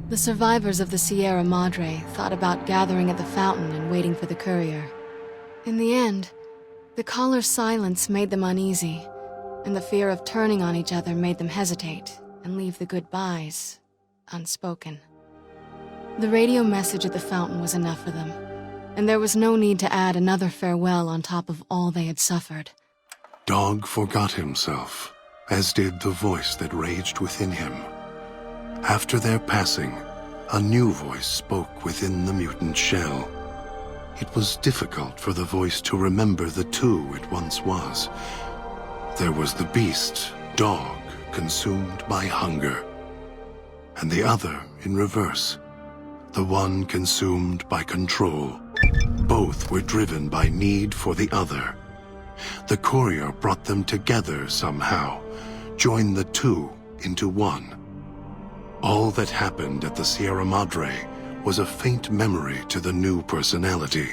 The survivors of the Sierra Madre thought about gathering at the fountain and waiting for the courier. In the end, the caller's silence made them uneasy, and the fear of turning on each other made them hesitate and leave the goodbyes unspoken. The radio message at the fountain was enough for them, and there was no need to add another farewell on top of all they had suffered. Dog forgot himself, as did the voice that raged within him. After their passing, a new voice spoke within the mutant shell. It was difficult for the voice to remember the two it once was. There was the beast, Dog, consumed by hunger, and the other in reverse, the one consumed by control. Both were driven by need for the other. The courier brought them together somehow, joined the two into one. All that happened at the Sierra Madre was a faint memory to the new personality,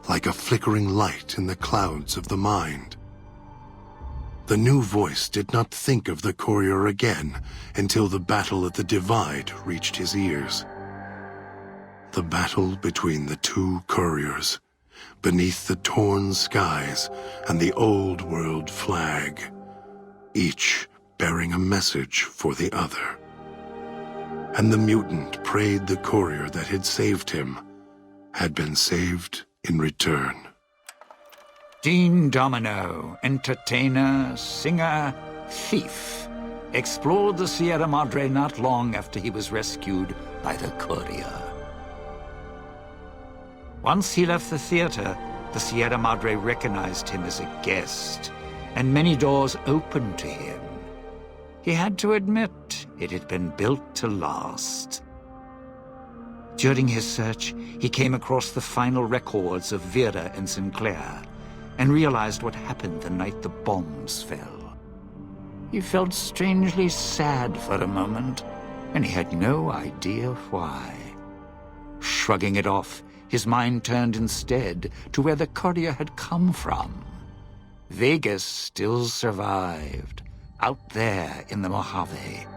like a flickering light in the clouds of the mind. The new voice did not think of the courier again until the battle at the Divide reached his ears. The battle between the two couriers, beneath the torn skies and the old world flag, each bearing a message for the other. And the mutant prayed the courier that had saved him had been saved in return. Dean Domino, entertainer, singer, thief, explored the Sierra Madre not long after he was rescued by the courier. Once he left the theater, the Sierra Madre recognized him as a guest, and many doors opened to him. He had to admit it had been built to last. During his search, he came across the final records of Vera and Sinclair, and realized what happened the night the bombs fell. He felt strangely sad for a moment, and he had no idea why. Shrugging it off, his mind turned instead to where the courier had come from. Vegas still survived, out there in the Mojave.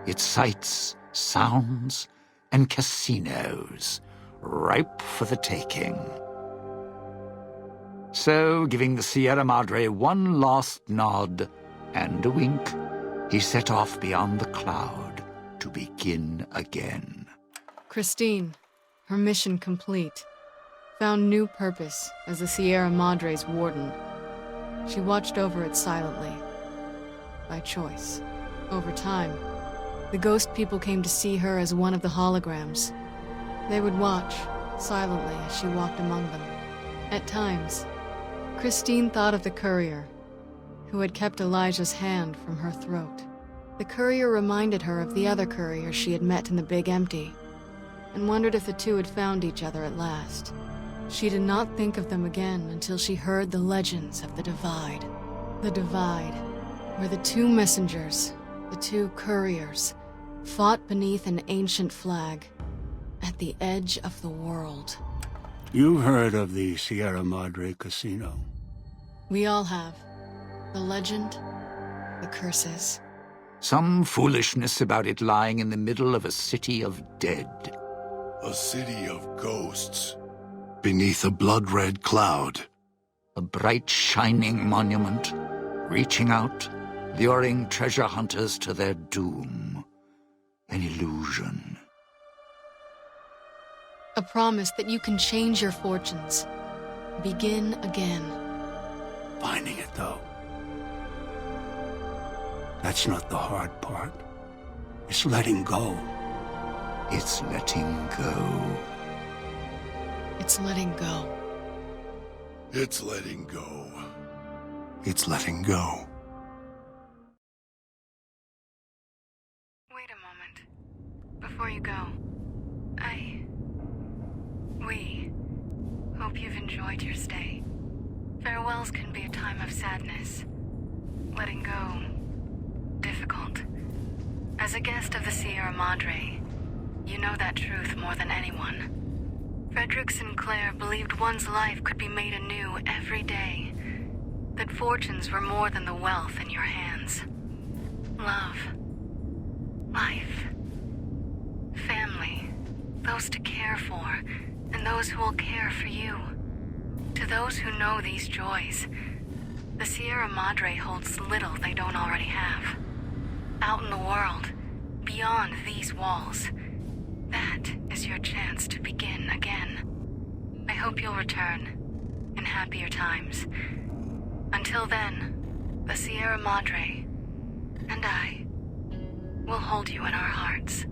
Its sights, sounds, and casinos, ripe for the taking. So, giving the Sierra Madre one last nod and a wink, he set off beyond the cloud to begin again. Christine, her mission complete, found new purpose as the Sierra Madre's warden. She watched over it silently, by choice. Over time, the ghost people came to see her as one of the holograms. They would watch, silently, as she walked among them. At times, Christine thought of the courier, who had kept Elijah's hand from her throat. The courier reminded her of the other courier she had met in the Big Empty, and wondered if the two had found each other at last. She did not think of them again until she heard the legends of the Divide. The Divide, where the two messengers, the two couriers, fought beneath an ancient flag, at the edge of the world. You've heard of the Sierra Madre Casino. We all have. The legend, the curses. Some foolishness about it lying in the middle of a city of dead. A city of ghosts. Beneath a blood-red cloud. A bright, shining monument, reaching out, luring treasure hunters to their doom. An illusion. A promise that you can change your fortunes. Begin again. Finding it, though. That's not the hard part. It's letting go. It's letting go. It's letting go. It's letting go. It's letting go. Wait a moment. Before you go, we hope you've enjoyed your stay. Farewells can be a time of sadness. Letting go, difficult. As a guest of the Sierra Madre, you know that truth more than anyone. Frederick Sinclair believed one's life could be made anew every day. That fortunes were more than the wealth in your hands. Love, life, family, those to care for, and those who will care for you. To those who know these joys, the Sierra Madre holds little they don't already have. Out in the world, beyond these walls, that is your chance to begin again. I hope you'll return in happier times. Until then, the Sierra Madre and I will hold you in our hearts.